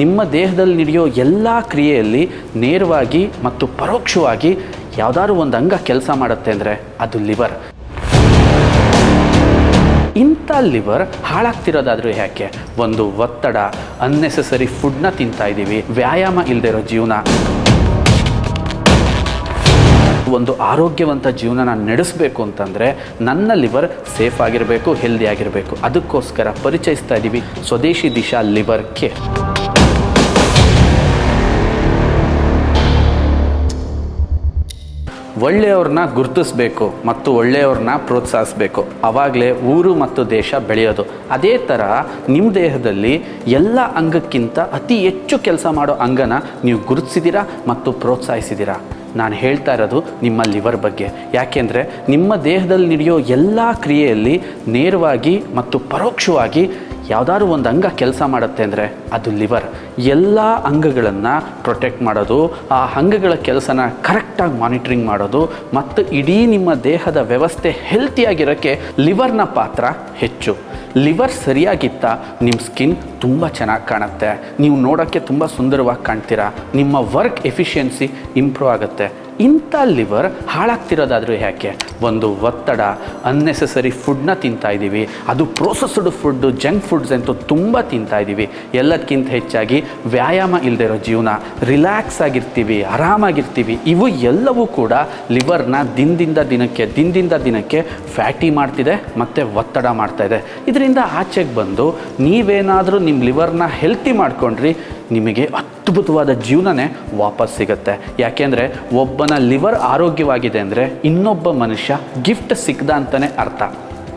ನಿಮ್ಮ ದೇಹದಲ್ಲಿ ನಡೆಯೋ ಎಲ್ಲ ಕ್ರಿಯೆಯಲ್ಲಿ ನೇರವಾಗಿ ಮತ್ತು ಪರೋಕ್ಷವಾಗಿ ಯಾವುದಾದ್ರು ಒಂದು ಅಂಗ ಕೆಲಸ ಮಾಡುತ್ತೆ ಅಂದರೆ ಅದು ಲಿವರ್. ಇಂಥ ಲಿವರ್ ಹಾಳಾಗ್ತಿರೋದಾದರೂ ಯಾಕೆ? ಒಂದು ಒತ್ತಡ, ಅನ್ನೆಸೆಸರಿ ಫುಡ್ನ ತಿಂತಾ ಇದ್ದೀವಿ, ವ್ಯಾಯಾಮ ಇಲ್ಲದೆ ಇರೋ ಜೀವನ, ಒಂದು ಆರೋಗ್ಯವಂತ ಜೀವನನ ನಡೆಸಬೇಕು ಅಂತಂದರೆ ನನ್ನ ಲಿವರ್ ಸೇಫ್ ಆಗಿರಬೇಕು, ಹೆಲ್ದಿ ಆಗಿರಬೇಕು. ಅದಕ್ಕೋಸ್ಕರ ಪರಿಚಯಿಸ್ತಾ ಇದ್ದೀವಿ ಸ್ವದೇಶಿ ದಿಶಾ ಲಿವರ್ ಕೇರ್. ಒಳ್ಳೆಯವ್ರನ್ನ ಗುರುತಿಸಬೇಕು ಮತ್ತು ಒಳ್ಳೆಯವ್ರನ್ನ ಪ್ರೋತ್ಸಾಹಿಸಬೇಕು. ಆವಾಗಲೇ ಊರು ಮತ್ತು ದೇಶ ಬೆಳೆಯೋದು. ಅದೇ ಥರ ನಿಮ್ಮ ದೇಹದಲ್ಲಿ ಎಲ್ಲ ಅಂಗಕ್ಕಿಂತ ಅತಿ ಹೆಚ್ಚು ಕೆಲಸ ಮಾಡೋ ಅಂಗನ ನೀವು ಗುರುತಿಸಿದ್ದೀರಾ ಮತ್ತು ಪ್ರೋತ್ಸಾಹಿಸಿದ್ದೀರಾ. ನಾನು ಹೇಳ್ತಾ ಇರೋದು ನಿಮ್ಮ ಲಿವರ್ ಬಗ್ಗೆ. ಯಾಕೆಂದರೆ ನಿಮ್ಮ ದೇಹದಲ್ಲಿ ನಡೆಯೋ ಎಲ್ಲ ಕ್ರಿಯೆಯಲ್ಲಿ ನೇರವಾಗಿ ಮತ್ತು ಪರೋಕ್ಷವಾಗಿ ಯಾವುದಾದ್ರು ಒಂದು ಅಂಗ ಕೆಲಸ ಮಾಡುತ್ತೆ ಅಂದರೆ ಅದು ಲಿವರ್. ಎಲ್ಲ ಅಂಗಗಳನ್ನು ಪ್ರೊಟೆಕ್ಟ್ ಮಾಡೋದು, ಆ ಅಂಗಗಳ ಕೆಲಸನ ಕರೆಕ್ಟಾಗಿ ಮಾನಿಟ್ರಿಂಗ್ ಮಾಡೋದು ಮತ್ತು ಇಡೀ ನಿಮ್ಮ ದೇಹದ ವ್ಯವಸ್ಥೆ ಹೆಲ್ತಿಯಾಗಿರೋಕ್ಕೆ ಲಿವರ್ನ ಪಾತ್ರ ಹೆಚ್ಚು. ಲಿವರ್ ಸರಿಯಾಗಿತ್ತ ನಿಮ್ಮ ಸ್ಕಿನ್ ತುಂಬ ಚೆನ್ನಾಗಿ ಕಾಣುತ್ತೆ, ನೀವು ನೋಡೋಕ್ಕೆ ತುಂಬ ಸುಂದರವಾಗಿ ಕಾಣ್ತೀರಾ, ನಿಮ್ಮ ವರ್ಕ್ ಎಫಿಷಿಯನ್ಸಿ ಇಂಪ್ರೂವ್ ಆಗುತ್ತೆ. ಇಂಥ ಲಿವರ್ ಹಾಳಾಗ್ತಿರೋದಾದರೂ ಯಾಕೆ? ಒಂದು ಒತ್ತಡ, ಅನ್ನೆಸೆಸರಿ ಫುಡ್ನ ತಿಂತಾ ಇದ್ದೀವಿ, ಅದು ಪ್ರೋಸೆಸ್ಡ್ ಫುಡ್ಡು, ಜಂಕ್ ಫುಡ್ಸ್ ಅಂತೂ ತುಂಬ ತಿಂತಾ ಇದ್ದೀವಿ. ಎಲ್ಲದಕ್ಕಿಂತ ಹೆಚ್ಚಾಗಿ ವ್ಯಾಯಾಮ ಇಲ್ಲದೆ ಇರೋ ಜೀವನ, ರಿಲ್ಯಾಕ್ಸ್ ಆಗಿರ್ತೀವಿ, ಆರಾಮಾಗಿರ್ತೀವಿ. ಇವು ಎಲ್ಲವೂ ಕೂಡ ಲಿವರ್ನ ದಿನದಿಂದ ದಿನಕ್ಕೆ ಫ್ಯಾಟಿ ಮಾಡ್ತಿದೆ ಮತ್ತು ಒತ್ತಡ ಮಾಡ್ತಾಯಿದೆ. ಇದರಿಂದ ಆಚೆಗೆ ಬಂದು ನೀವೇನಾದರೂ ನಿಮ್ಮ ಲಿವರ್ನ ಹೆಲ್ತಿ ಮಾಡ್ಕೊಂಡ್ರಿ, ನಿಮಗೆ ಅದ್ಭುತವಾದ ಜೀವನನೇ ವಾಪಸ್ ಸಿಗುತ್ತೆ. ಯಾಕೆಂದರೆ ಒಬ್ಬನ ಲಿವರ್ ಆರೋಗ್ಯವಾಗಿದೆ ಅಂದರೆ ಇನ್ನೊಬ್ಬ ಮನುಷ್ಯ ಗಿಫ್ಟ್ ಸಿಕ್ಕದ ಅಂತಲೇ ಅರ್ಥ.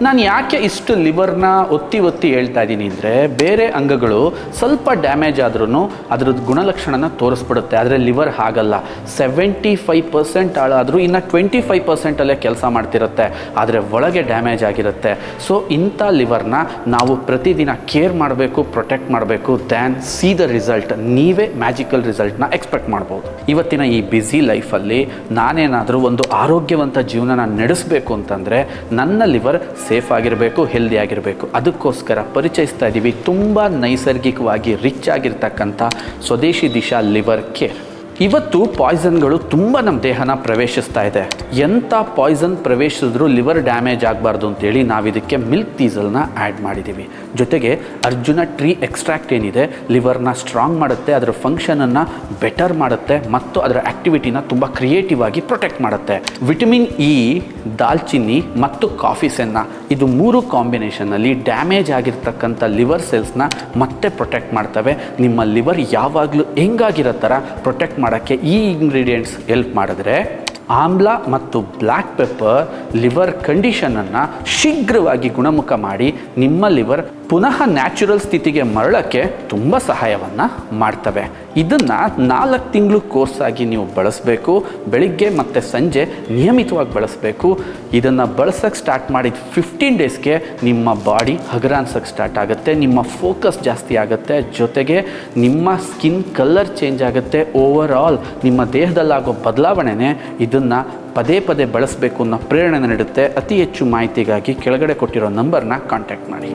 ನಾನು ಯಾಕೆ ಇಷ್ಟು ಲಿವರ್ನ ಒತ್ತಿ ಹೇಳ್ತಾ ಇದ್ದೀನಿ ಅಂದರೆ, ಬೇರೆ ಅಂಗಗಳು ಸ್ವಲ್ಪ ಡ್ಯಾಮೇಜ್ ಆದ್ರೂ ಅದ್ರದ್ದು ಗುಣಲಕ್ಷಣನ ತೋರಿಸ್ಬಿಡುತ್ತೆ. ಆದರೆ ಲಿವರ್ ಹಾಗಲ್ಲ. 75% ಹಾಳಾದರೂ ಇನ್ನು 25%ಅಲ್ಲೇ ಕೆಲಸ ಮಾಡ್ತಿರುತ್ತೆ, ಆದರೆ ಒಳಗೆ ಡ್ಯಾಮೇಜ್ ಆಗಿರುತ್ತೆ. ಸೊ ಇಂಥ ಲಿವರ್ನ ನಾವು ಪ್ರತಿದಿನ ಕೇರ್ ಮಾಡಬೇಕು, ಪ್ರೊಟೆಕ್ಟ್ ಮಾಡಬೇಕು. Than C the result. ನೀವೇ ಮ್ಯಾಜಿಕಲ್ ರಿಸಲ್ಟ್ನ ಎಕ್ಸ್ಪೆಕ್ಟ್ ಮಾಡ್ಬೋದು. ಇವತ್ತಿನ ಈ ಬ್ಯುಸಿ ಲೈಫಲ್ಲಿ ನಾನೇನಾದರೂ ಒಂದು ಆರೋಗ್ಯವಂತ ಜೀವನನ ನಡೆಸಬೇಕು ಅಂತಂದರೆ ನನ್ನ ಲಿವರ್ ಸೇಫ್ ಆಗಿರಬೇಕು, ಹೆಲ್ದಿ ಆಗಿರಬೇಕು. ಅದಕ್ಕೋಸ್ಕರ ಪರಿಚಯಿಸ್ತಾ ಇದ್ದೀವಿ ತುಂಬ ನೈಸರ್ಗಿಕವಾಗಿ ರಿಚ್ ಆಗಿರ್ತಕ್ಕಂಥ ಸ್ವದೇಶಿ ದಿಶಾ ಲಿವರ್ ಕೇರ್. ಇವತ್ತು ಪಾಯ್ಸನ್ಗಳು ತುಂಬ ನಮ್ಮ ದೇಹನ ಪ್ರವೇಶಿಸ್ತಾ ಇದೆ. ಎಂಥ ಪಾಯ್ಸನ್ ಪ್ರವೇಶಿಸಿದ್ರೂ ಲಿವರ್ ಡ್ಯಾಮೇಜ್ ಆಗಬಾರ್ದು ಅಂತೇಳಿ ನಾವಿದಕ್ಕೆ ಮಿಲ್ಕ್ ಟೀಸಲ್ನ ಆ್ಯಡ್ ಮಾಡಿದ್ದೀವಿ. ಜೊತೆಗೆ ಅರ್ಜುನ ಟ್ರೀ ಎಕ್ಸ್ಟ್ರಾಕ್ಟ್ ಏನಿದೆ ಲಿವರ್ನ ಸ್ಟ್ರಾಂಗ್ ಮಾಡುತ್ತೆ, ಅದರ ಫಂಕ್ಷನನ್ನು ಬೆಟರ್ ಮಾಡುತ್ತೆ ಮತ್ತು ಅದರ ಆ್ಯಕ್ಟಿವಿಟಿನ ತುಂಬ ಕ್ರಿಯೇಟಿವ್ ಆಗಿ ಪ್ರೊಟೆಕ್ಟ್ ಮಾಡುತ್ತೆ. ವಿಟಮಿನ್ ಇ, ದಾಲ್ಚಿನ್ನಿ ಮತ್ತು ಕಾಫಿ ಸೆನ್ನ, ಇದು 3 ಕಾಂಬಿನೇಷನ್ನಲ್ಲಿ ಡ್ಯಾಮೇಜ್ ಆಗಿರ್ತಕ್ಕಂಥ ಲಿವರ್ ಸೆಲ್ಸ್ನ ಮತ್ತೆ ಪ್ರೊಟೆಕ್ಟ್ ಮಾಡ್ತವೆ. ನಿಮ್ಮ ಲಿವರ್ ಯಾವಾಗಲೂ ಹೆಂಗಾಗಿರೋ ಥರ ಪ್ರೊಟೆಕ್ಟ್ ಮಾಡೋಕ್ಕೆ ಈ ಇಂಗ್ರೀಡಿಯೆಂಟ್ಸ್ ಹೆಲ್ಪ್ ಮಾಡಿದ್ರೆ ಆಮ್ಲ ಮತ್ತು ಬ್ಲ್ಯಾಕ್ ಪೆಪ್ಪರ್ ಲಿವರ್ ಕಂಡೀಷನನ್ನು ಶೀಘ್ರವಾಗಿ ಗುಣಮುಖ ಮಾಡಿ ನಿಮ್ಮ ಲಿವರ್ ಪುನಃ ನ್ಯಾಚುರಲ್ ಸ್ಥಿತಿಗೆ ಮರಳಕ್ಕೆ ತುಂಬ ಸಹಾಯವನ್ನು ಮಾಡ್ತವೆ. ಇದನ್ನು 4 ತಿಂಗಳು ಕೋರ್ಸ್ ಆಗಿ ನೀವು ಬಳಸಬೇಕು. ಬೆಳಿಗ್ಗೆ ಮತ್ತು ಸಂಜೆ ನಿಯಮಿತವಾಗಿ ಬಳಸಬೇಕು. ಇದನ್ನು ಬಳಸೋಕ್ಕೆ ಸ್ಟಾರ್ಟ್ ಮಾಡಿದ 15 ಡೇಸ್ಗೆ ನಿಮ್ಮ ಬಾಡಿ ಹಗರ ಅನ್ಸೋಕ್ಕೆ ಸ್ಟಾರ್ಟ್ ಆಗುತ್ತೆ, ನಿಮ್ಮ ಫೋಕಸ್ ಜಾಸ್ತಿ ಆಗುತ್ತೆ, ಜೊತೆಗೆ ನಿಮ್ಮ ಸ್ಕಿನ್ ಕಲರ್ ಚೇಂಜ್ ಆಗುತ್ತೆ. ಓವರ್ ಆಲ್ ನಿಮ್ಮ ದೇಹದಲ್ಲಾಗೋ ಬದಲಾವಣೆನೇ ಇದನ್ನು ಪದೇ ಬಳಸಬೇಕು ಅನ್ನೋ ಪ್ರೇರಣೆ ನೀಡುತ್ತೆ. ಅತಿ ಹೆಚ್ಚು ಮಾಹಿತಿಗಾಗಿ ಕೆಳಗಡೆ ಕೊಟ್ಟಿರೋ ನಂಬರ್ನ ಕಾಂಟ್ಯಾಕ್ಟ್ ಮಾಡಿ.